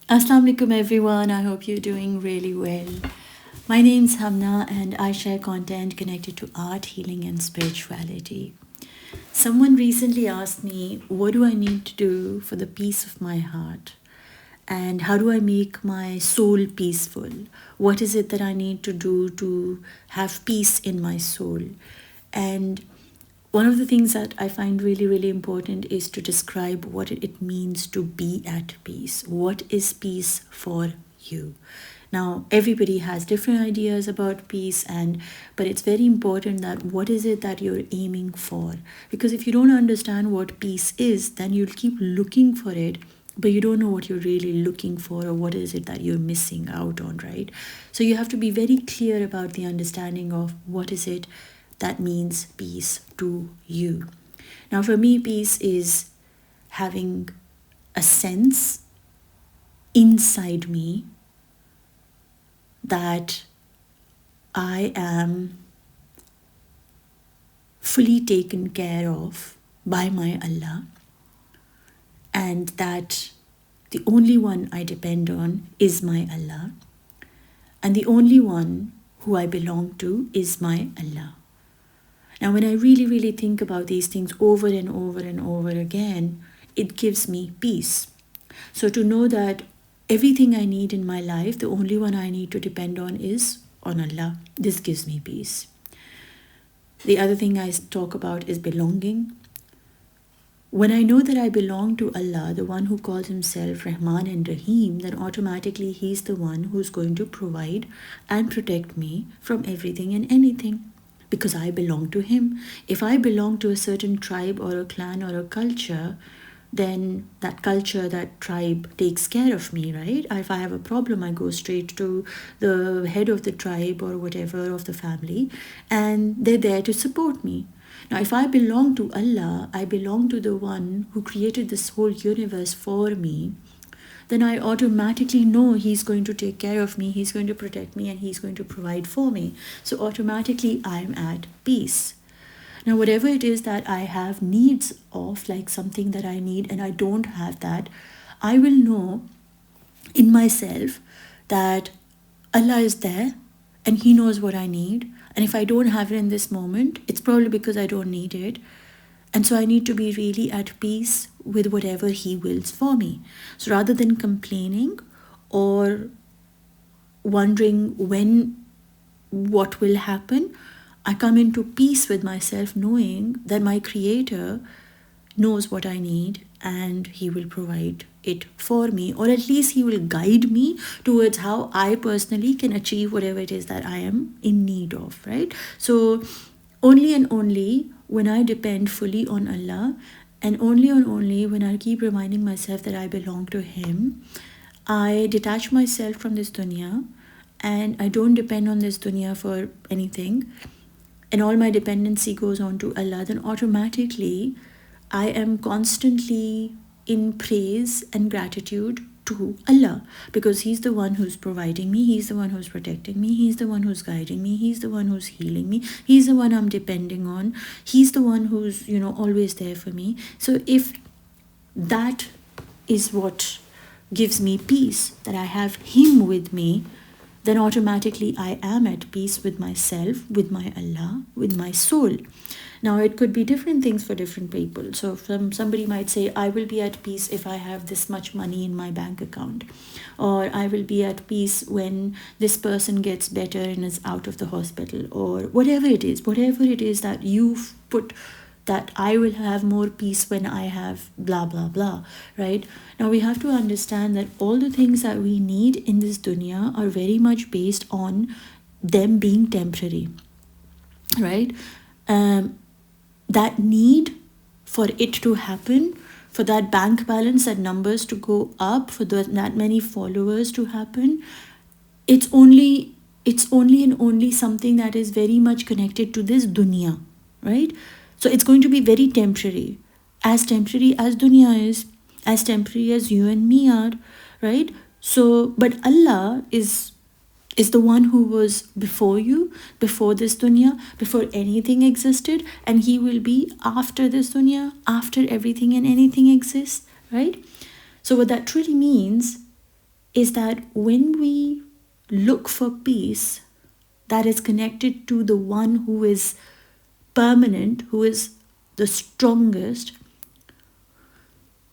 Assalamu alaikum everyone. I hope you're doing really well. My name's Hamna and I share content connected to art, healing and spirituality. Someone recently asked me, what do I need to do for the peace of my heart? And how do I make my soul peaceful? What is it that I need to do to have peace in my soul? And one of the things that I find really, really important is to describe what it means to be at peace. What is peace for you? Now, everybody has different ideas about peace, but it's very important that what is it that you're aiming for? Because if you don't understand what peace is, then you'll keep looking for it, but you don't know what you're really looking for or what is it that you're missing out on, right? So you have to be very clear about the understanding of what is it that means peace to you. Now, for me, peace is having a sense inside me that I am fully taken care of by my Allah, and that the only one I depend on is my Allah, and the only one who I belong to is my Allah. Now, when I really, really think about these things over and over and over again, it gives me peace. So to know that everything I need in my life, the only one I need to depend on is on Allah, this gives me peace. The other thing I talk about is belonging. When I know that I belong to Allah, the one who calls himself Rahman and Rahim, then automatically he's the one who's going to provide and protect me from everything and anything, because I belong to him. If I belong to a certain tribe or a clan or a culture, then that culture, that tribe takes care of me, right? If I have a problem, I go straight to the head of the tribe or whatever of the family, and they're there to support me. Now, if I belong to Allah, I belong to the one who created this whole universe for me, then I automatically know he's going to take care of me, he's going to protect me, and he's going to provide for me. So automatically I'm at peace. Now, whatever it is that I have needs of, like something that I need and I don't have that, I will know in myself that Allah is there and he knows what I need. And if I don't have it in this moment, it's probably because I don't need it. And so I need to be really at peace with whatever he wills for me. So rather than complaining or wondering what will happen, I come into peace with myself, knowing that my Creator knows what I need and he will provide it for me, or at least he will guide me towards how I personally can achieve whatever it is that I am in need of, right? So only and only when I depend fully on Allah, and only and only when I keep reminding myself that I belong to him, I detach myself from this dunya and I don't depend on this dunya for anything, and all my dependency goes on to Allah, then automatically I am constantly in praise and gratitude to Allah, because he's the one who's providing me, he's the one who's protecting me, he's the one who's guiding me, he's the one who's healing me, he's the one I'm depending on, he's the one who's always there for me. So if that is what gives me peace, that I have him with me, then automatically I am at peace with myself, with my Allah, with my soul. Now, it could be different things for different people. So somebody might say, I will be at peace if I have this much money in my bank account. Or I will be at peace when this person gets better and is out of the hospital. Or whatever it is that you've put, that I will have more peace when I have blah, blah, blah, right? Now, we have to understand that all the things that we need in this dunya are very much based on them being temporary, right? That need for it to happen, for that bank balance, that numbers to go up, for that many followers to happen, it's only and only something that is very much connected to this dunya, right? So it's going to be very temporary as dunya is, as temporary as you and me are, right? So, but Allah is the one who was before you, before this dunya, before anything existed, and he will be after this dunya, after everything and anything exists, right? So what that truly means is that when we look for peace that is connected to the one who is permanent, who is the strongest,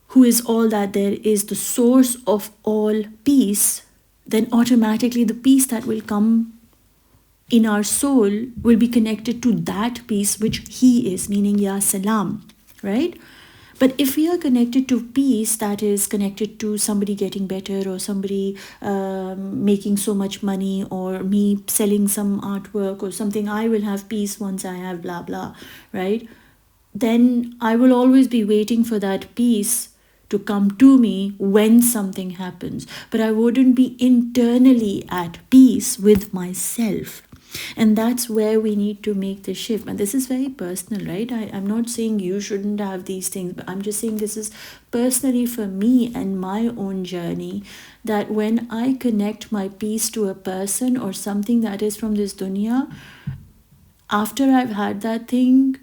who is all that there is, the source of all peace, then automatically the peace that will come in our soul will be connected to that peace which he is, meaning Ya Salam, right? But if we are connected to peace that is connected to somebody getting better, or somebody making so much money, or me selling some artwork or something, I will have peace once I have blah blah, right? Then I will always be waiting for that peace to come to me when something happens. But I wouldn't be internally at peace with myself. And that's where we need to make the shift. And this is very personal, right? I'm not saying you shouldn't have these things, but I'm just saying this is personally for me and my own journey, that when I connect my peace to a person or something that is from this dunya, after I've had that thing,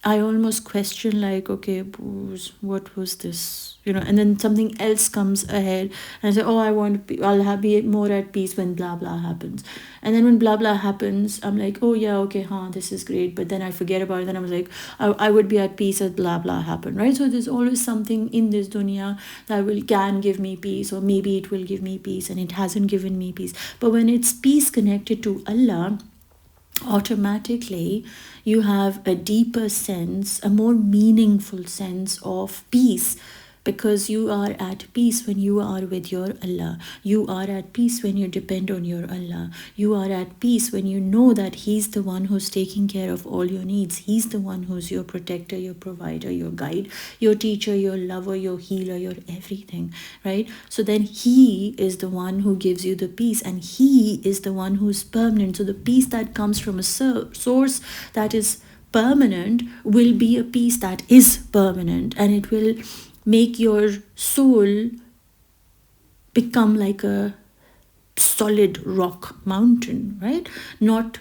I almost question, like, okay, what was this? And then something else comes ahead and I say, oh, I'll be more at peace when blah blah happens. And then when blah blah happens, I'm like, oh yeah, okay, this is great. But then I forget about it. Then I was like, I would be at peace as blah blah happened, right? So there's always something in this dunya that can give me peace, or maybe it will give me peace, and it hasn't given me peace. But when it's peace connected to Allah, automatically you have a deeper sense, a more meaningful sense of peace, because you are at peace when you are with your Allah. You are at peace when you depend on your Allah. You are at peace when you know that He's the one who's taking care of all your needs. He's the one who's your protector, your provider, your guide, your teacher, your lover, your healer, your everything, right? So then He is the one who gives you the peace, and He is the one who's permanent. So the peace that comes from a source that is permanent will be a peace that is permanent, and it will make your soul become like a solid rock mountain, right? Not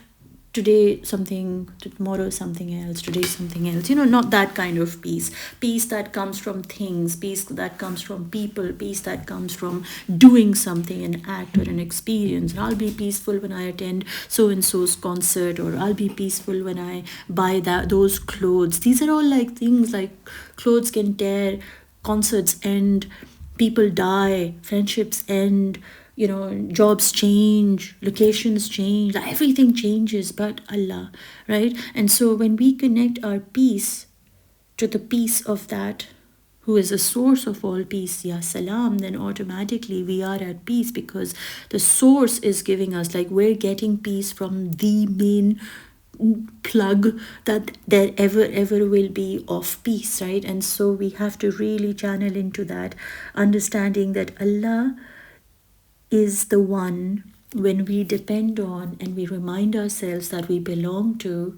today something, tomorrow something else, today something else, not that kind of peace. Peace that comes from things, peace that comes from people, peace that comes from doing something, an act or an experience. I'll be peaceful when I attend so and so's concert, or I'll be peaceful when I buy those clothes. These are all like things, like clothes can tear, concerts end, people die, friendships end, jobs change, locations change, everything changes but Allah, right? And so when we connect our peace to the peace of that who is the source of all peace, Ya Salam, then automatically we are at peace, because the source is giving us, like, we're getting peace from the main plug that there ever will be of peace, right? And so we have to really channel into that, understanding that Allah is the one, when we depend on and we remind ourselves that we belong to,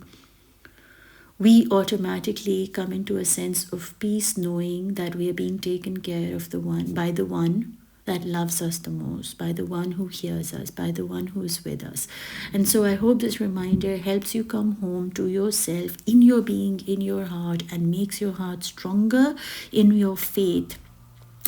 we automatically come into a sense of peace, knowing that we are being taken care of by the one that loves us the most, by the one who hears us, by the one who is with us. And so I hope this reminder helps you come home to yourself, in your being, in your heart, and makes your heart stronger in your faith,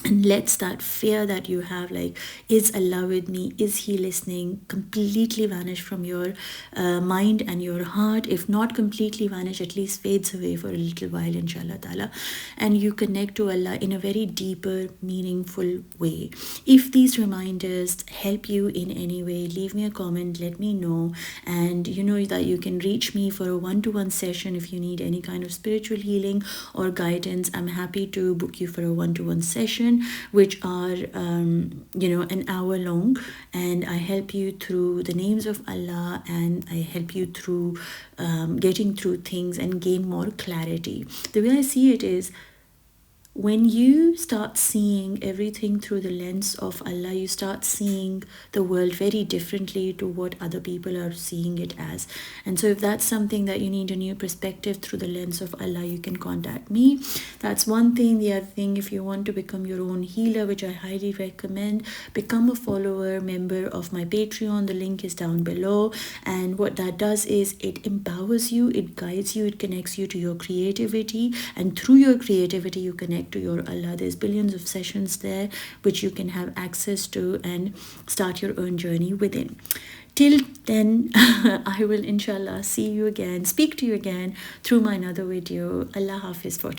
and lets that fear that you have, like, is Allah with me, is He listening, completely vanish from your mind and your heart. If not completely vanish, at least fades away for a little while, inshallah ta'ala, and you connect to Allah in a very deeper, meaningful way. If these reminders help you in any way, leave me a comment, let me know. And you know that you can reach me for a one-to-one session if you need any kind of spiritual healing or guidance. I'm happy to book you for a one-to-one session, which are an hour long, and I help you through the names of Allah, and I help you through getting through things and gain more clarity. The way I see it is, when you start seeing everything through the lens of Allah, you start seeing the world very differently to what other people are seeing it as. And so if that's something that you need a new perspective through the lens of Allah, you can contact me. That's one thing. The other thing, if you want to become your own healer, which I highly recommend, become a follower, member of my Patreon. The link is down below. And what that does is it empowers you, it guides you, it connects you to your creativity. And through your creativity, you connect connect to your Allah. There's billions of sessions there which you can have access to and start your own journey within. Till then, I will inshallah see you again, speak to you again through my another video. Allah Hafiz for